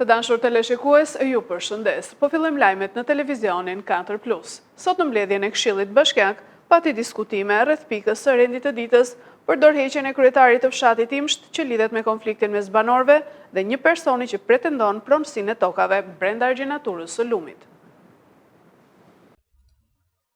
Të dashur teleshikues, ju përshëndes. Po fillojmë lajmet në televizionin 4+. Sot në mbledhjen e Këshillit Bashkiak, pati diskutime rreth pikës së rendit të ditës për dorëheqjen e kryetarit të fshatit Imsht që lidhet me konfliktin mes banorëve dhe një personi që pretendon pronësinë e tokave brenda argjenaturës së Lumit.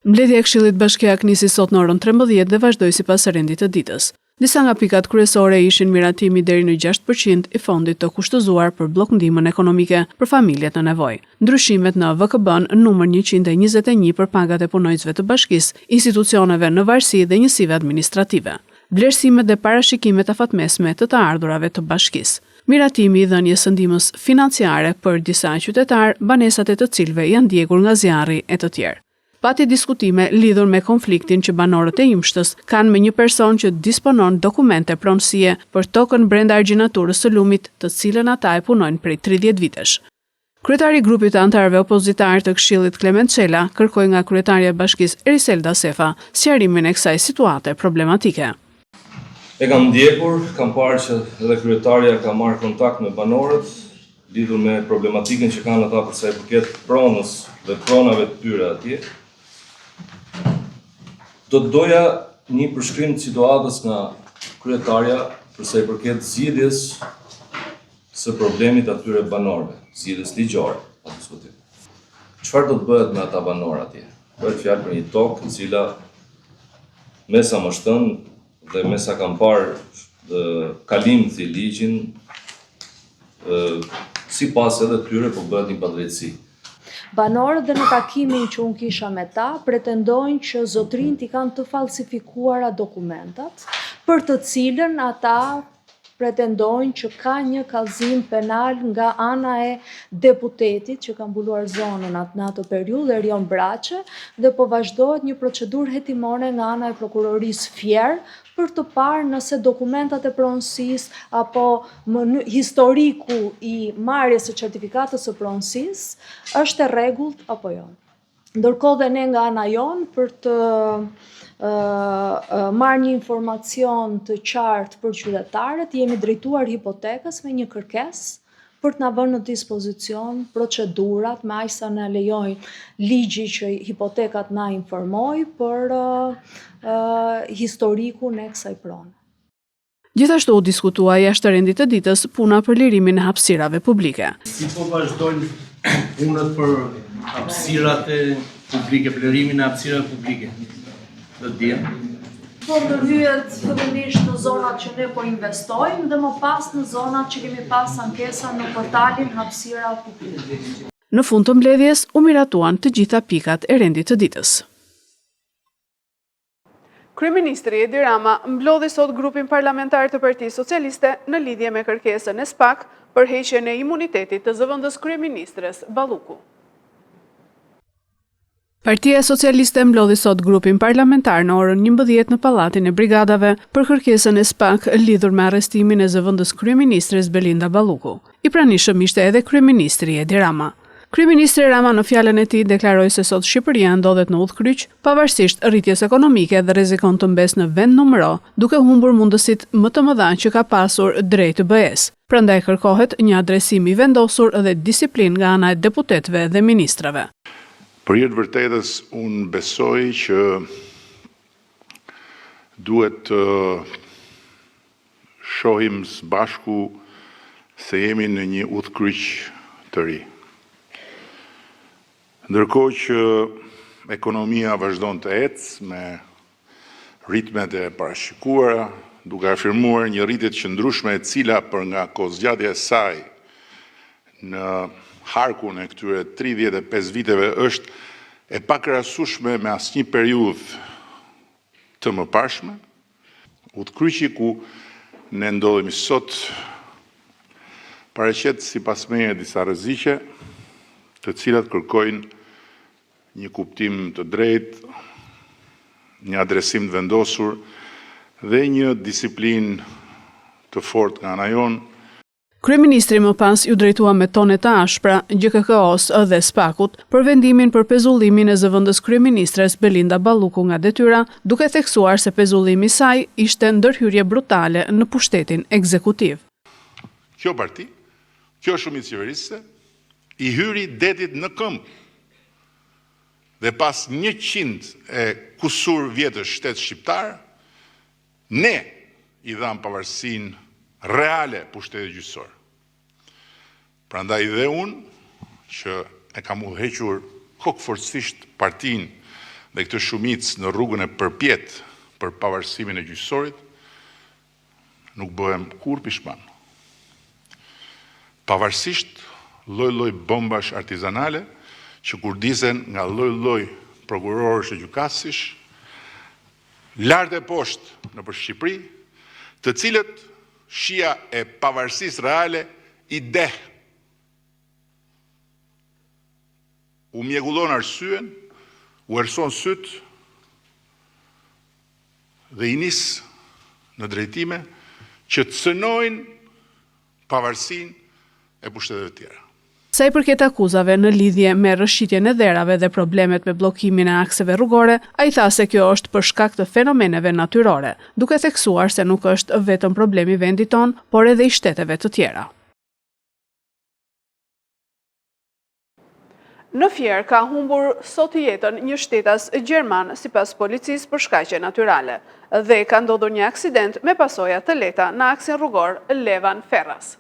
Mbledhja e Këshillit Bashkiak nisi sot në orën 13 dhe vazhdoi sipas rendit të ditës. Disa nga pikat kryesore ishin miratimi deri në 6% i fondit të kushtëzuar për bllokndihmën ekonomike për familjet në nevojë, ndryshimet në VKB-n numër 121 për pagat e punojësve të bashkisë, institucioneve në varësi dhe njësive administrative, vlerësimet dhe parashikimet afatmesme të ardhurave të bashkisë, miratimi i dhënies së ndihmës financiare për disa qytetar, banesat e të cilëve janë djegur nga zjarri e të tjerë. Pati diskutime lidhur me konfliktin që banorët e Imshtës kanë me një person që disponon dokumente pronësie për tokën brenda argjenaturës së Lumit, të cilën ata e punojnë prej 30 vitesh. Kryetari i grupit të anëtarëve opozitar të Këshillit Klement Çela kërkoi nga kryetaria e bashkisë Eriselda Sefa sqarimin e kësaj situate problematike. E kam ndjekur, kam parë që edhe kryetaria ka marrë kontakt me banorët lidhur me problematikën që kanë ata për sa i përket pronës dhe pronave të tyre atje. Do të doja një përshkrim të situatës nga kryetarja për sa i përket zgjidhjes së problemit atyre banorëve, zgjidhjes ligjore, pa diskutim. Çfarë do të bëhet me ata banorë atje? Bëhet fjalë për një tokë e cila me sa më shtën dhe me sa kam parë kalim të ligjin, sipas edhe tyre po bëhet një padrejtësi. Banorët dhe në takimin që unë kisha me ta, pretendojnë që zotrinjt i kanë të falsifikuara dokumentat, për të cilën ata pretendojnë që ka një kallëzim penal nga ana e deputetit që ka mbuluar zonën në atë periudhë, Erion Braçe, dhe po vazhdohet një procedurë hetimore nga ana e prokurorisë Fier për të parë nëse dokumentat e pronësisë apo historiku i marrjes së certifikatës së pronësisë është e rregullt apo jo. Ndërkohë dhe ne nga ana jonë për të marrë një informacion të qartë për qytetarët, jemi drejtuar hipotekës me një kërkesë për të na vënë në dispozicion procedurat me aq sa na lejojnë ligji që hipotekat na informoj për historikun e kësaj prone. Gjithashtu u diskutua jashtë rendit të ditës puna për lirimin e hapësirave publike. Si po vazhdojnë punët për hapësirat e publike, për lirimin e hapësirave publike? Të djemë. Po ndërhyet fillimisht në zonat që ne po investojmë dhe më pas në zonat që kemi pas ankesa në portalin hapësira publike. Në fund të mbledhjes u miratuan të gjitha pikat e rendit të ditës. Kryeministri Edi Rama mblodhi sot grupin parlamentar të Partisë Socialiste në lidhje me kërkesën e SPAK për heqjen e imunitetit të zëvendës kryeministres Balluku. Partia Socialiste mblodhi sot grupin parlamentar në orën 11 në Pallatin e Brigadave për kërkesën e SPAK lidhur me arrestimin e zëvendës kryeministres Belinda Balluku. I pranishëm ishte edhe kryeministri Edi Rama. Kryeministri Rama në fjalën e tij deklaroi se sot Shqipëria ndodhet në udhkryq pavarësisht rritjes ekonomike dhe rrezikon të mbesë në vend numero, duke humbur mundësitë më të mëdha që ka pasur drejt BE-s. Prandaj kërkohet një adresim i vendosur dhe disiplinë nga ana e deputetëve dhe ministrave. Për hir të vërtetës, unë besoj që duhet të shohim së bashku se jemi në një udhkryq të ri. Ndërkohë që ekonomia vazhdon të ecë me ritmet e parashikuara, duke afirmuar një rritje të qëndrueshme e cila për nga kohëzgjatja e saj në harkun e këtyre 35 viteve është e pakrahasueshme me asnjë periudhë të mëparshme. Udhkryqi ku ne ndodhemi sot paraqet sipas meje disa rreziqe, të cilat kërkojnë një kuptim të drejtë, një adresim të vendosur dhe një disiplinë të fortë nga ana jonë. Kryeministri më pas ju drejtua me tone të ashpra GKK-s dhe SPAK-ut për vendimin për pezullimin e zëvendës kryeministres Belinda Balluku nga detyra, duke theksuar se pezullimi i saj ishte ndërhyrje brutale në pushtetin ekzekutiv. Kjo parti kjo shumicë qeverisë i hyri detit në këmbë. Dhe pas 100 e kusur vjetësh shtet shqiptar, ne i dham pavarësinë reale pushtetit gjyqësor. Prandaj dhe unë, që e kam udhëhequr kokëforcisht partinë dhe këtë shumicë në rrugën e përpjet për pavarësimin e gjyqësorit, nuk bëhem kur pishman. Pavarësisht lloj-lloj bombash artizanale që kurdisen nga lloj-lloj prokurorësh e gjykatësish, lart e poshtë nëpër Shqipëri, të cilët shija e pavarësisë reale i deh. U mjegullon arsyen, u erson syt dhe i nis në drejtime që të cënojnë pavarësinë e pushteteve tjera. Sa i përket akuzave në lidhje me rrëshqitjen e dherave dhe problemet me bllokimin e akseve rrugore, ai tha se kjo është për shkak të fenomeneve natyrore, duke theksuar se nuk është vetëm problemi i vendit ton, por edhe i shteteve të tjera. Në Fier ka humbur sot jetën një shtetas gjerman sipas policisë për shkaqe natyrale dhe ka ndodhur një aksident me pasoja të lehta në aksin rrugor Levan-Ferras.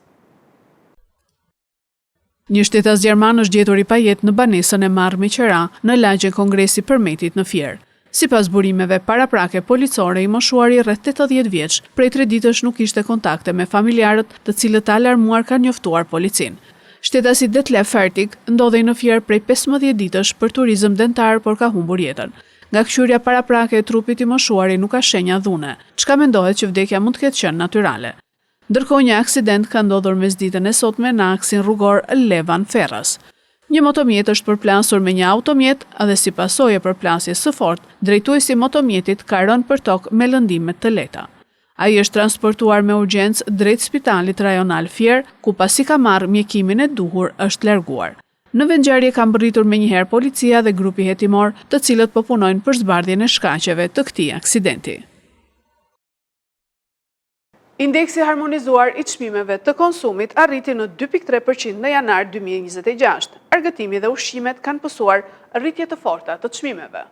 Një shtetas gjerman është gjetur i pajet në banesën e Marr me Qera në lagjen Kongresi Përmetit në Fier. Sipas burimeve paraprake policore, i moshuari rreth 80 vjeç, prej 3 ditësh nuk kishte kontakte me familjarët, të cilët alarmuar kanë njoftuar policinë. Shtetasi Detlef Fertig ndodhej në Fier prej 15 ditësh për turizëm dentar, por ka humbur jetën. Nga këshyrja paraprake e trupit i moshuari nuk ka shenja dhune, çka mendohet që vdekja mund të ketë qenë natyrale. Ndërkohë një aksident ka ndodhur mesditën e sotme në aksin rrugor Levan-Ferras. Një motomjet është përplasur me një automjet dhe si pasojë e përplasjes së fortë, drejtuesi motomjetit ka rënë për tokë me lëndime të lehta. Ai është transportuar me urgjencë drejt Spitalit Rajonal Fier, ku pasi ka marrë mjekimin e duhur është larguar. Në vendngjarje ka mbërritur menjëherë policia dhe grupi hetimor, të cilët po punojnë për zbardhjen e shkaqeve të këtij aksidenti. Indeksi harmonizuar i çmimeve të konsumit arriti në 2.3% në janar 2026. Argëtimi dhe ushqimet kanë pësuar rritje të forta të çmimeve.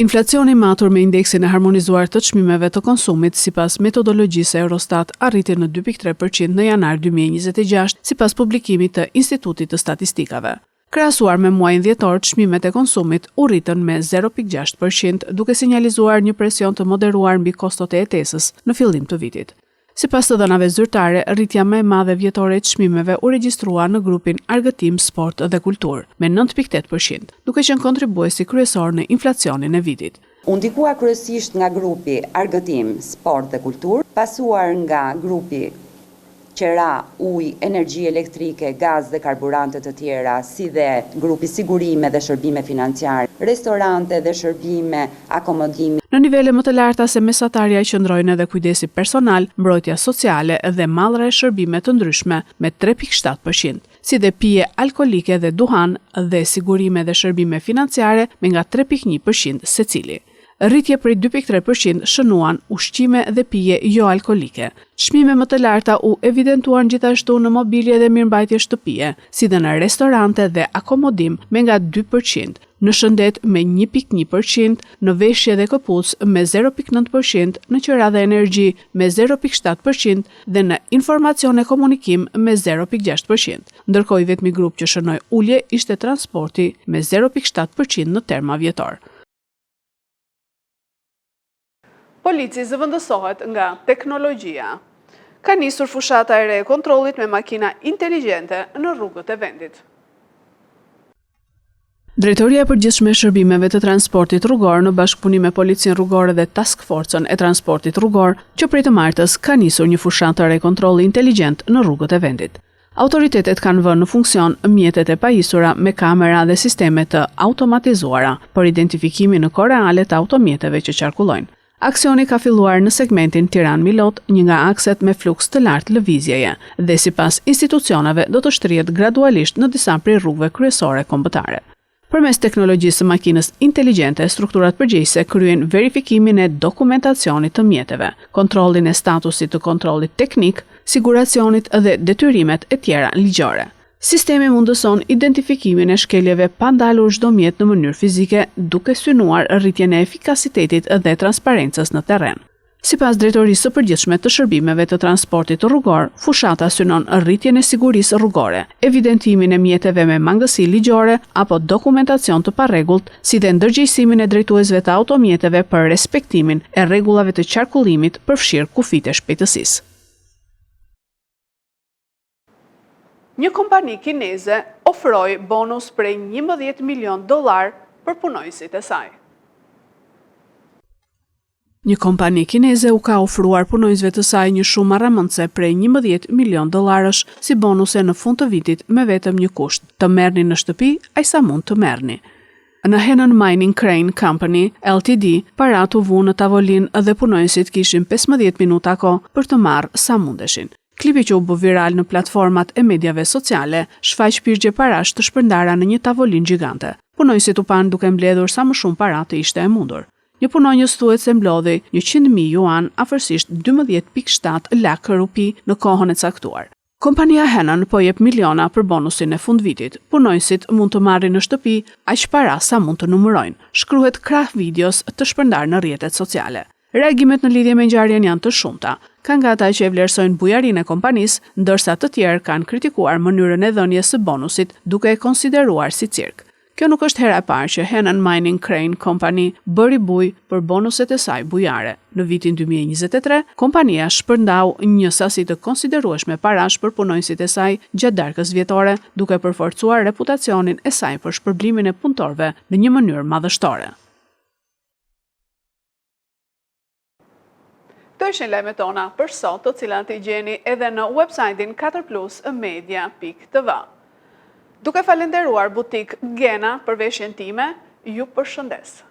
Inflacioni matur me indeksin e harmonizuar të çmimeve të konsumit sipas metodologjisë Eurostat arriti në 2.3% në janar 2026 sipas publikimit të Institutit të Statistikave. Krahasuar me muajin dhjetor, çmimet e konsumit u rritën me 0.6%, duke sinjalizuar një presion të moderuar mbi kostot e jetesës në fillim të vitit. Sipas të dhënave zyrtare, rritja më e madhe vjetore e çmimeve u regjistrua në grupin argëtim, sport dhe kulturë, me 9.8%, duke qenë kontribuesi kryesor në inflacionin e vitit. U ndikua kryesisht nga grupi argëtim, sport dhe kulturë, pasuar nga grupi qera, ujë, energji elektrike, gaz dhe karburante të tjera, si dhe grupi sigurime dhe shërbime financiare, restorante dhe shërbime akomodimi. Në nivele më të larta se mesatarja i qëndrojnë edhe kujdesi personal, mbrojtja sociale dhe mallra e shërbime të ndryshme me 3.7%, si dhe pije alkolike dhe duhan dhe sigurime dhe shërbime financiare me nga 3.1% secili. Rritje prej 2.3% shënuan ushqime dhe pije jo alkolike. Çmime më të larta u evidentuan gjithashtu në mobilje dhe mirëmbajtje shtëpie, si dhe në restorante dhe akomodim me nga 2%, në shëndet me 1.1%, në veshje dhe këpucë me 0.9%, në qira dhe energji me 0.7% dhe në informacion e komunikim me 0.6%. Ndërkohë i vetmi grup që shënoi ulje ishte transporti me 0.7% në terma vjetor. Polici zëvendësohet nga teknologjia. Ka nisur fushata e re e kontrollit me makina inteligjente në rrugët e vendit. Drejtoria e Përgjithshme e Shërbimeve të Transportit Rrugor në bashkëpunim me Policinë Rrugore dhe Task Force-ën e Transportit Rrugor, që prej të martës ka nisur një fushatë re kontrolli inteligjent në rrugët e vendit. Autoritetet kanë vënë në funksion mjetet e pajisura me kamera dhe sisteme të automatizuara për identifikimin në kohë reale të automjeteve që qarkullojnë. Aksioni ka filluar në segmentin Tiranë-Milot, një nga akset me fluks të lartë lëvizjeje, dhe sipas institucioneve do të shtrihet gradualisht në disa prej rrugëve kryesore kombëtare. Përmes teknologjisë së makinës inteligjente, strukturat përgjegjëse kryen verifikimin e dokumentacionit të mjeteve, kontrollin e statusit të kontrollit teknik, siguracionit dhe detyrimet e tjera ligjore. Sistemi mundëson identifikimin e shkeljeve pa ndalur çdo mjet në mënyrë fizike, duke synuar rritjen e efikasitetit dhe transparencës në terren. Sipas Drejtorisë së Përgjithshme të Shërbimeve të Transportit Rrugor, fushata synon rritjen e sigurisë rrugore, evidentimin e mjeteve me mangësi ligjore apo dokumentacion të parregullt, si dhe ndërgjegjësimin e drejtuesve të automjeteve për respektimin e rregullave të qarkullimit, përfshirë kufit e shpejtësisë. Një kompani kineze ofroi bonus prej $11 milion për punojësit e saj. Një kompani kineze u ka ofruar punojësve të saj një shumë marramëndse prej $11 milion si bonuse në fund të vitit me vetëm një kusht: të merrni në shtëpi aq sa mund të merrni. Në Henan Mining Crane Company Ltd, parat u vu në tavolinë dhe punojësit kishin 15 minuta kohë për të marrë sa mundeshin. Klipi që u bë viral në platformat e mediave sociale shfaq pirgje parash të shpërndara në një tavolinë gjigante. Punojësit u pan duke mbledhur sa më shumë para të ishte e mundur. Një punonjës thuhet se mblodhi $100,000, afërsisht 12.7 lakë rupi në kohën e caktuar. Kompania Henan po jep miliona për bonusin e fundvitit. Punojësit mund të marrin në shtëpi aq para sa mund të numërojnë. Shkruhet krah videos të shpërndar në rrjetet sociale. Reagimet në lidhje me ngjarjen janë të shumta. Ka nga ata që e vlerësojnë bujarinë e kompanisë, ndërsa të tjerë kanë kritikuar mënyrën e dhënies së bonusit, duke e konsideruar si cirk. Kjo nuk është hera e parë që Henan Mining Crane Company bëri buj për bonuset e saj bujare. Në vitin 2023, kompania shpërndau një sasi të konsiderueshme parash për punojësit e saj gjatë darkës vjetore, duke përforcuar reputacionin e saj për shpërblimin e punëtorëve në një mënyrë madhështore. Këto ishin lajmet tona për sot, të cilat i gjeni edhe në website-in 4plusmedia.tv. Duke falenderuar butik Gena për veshjen time, ju përshëndes.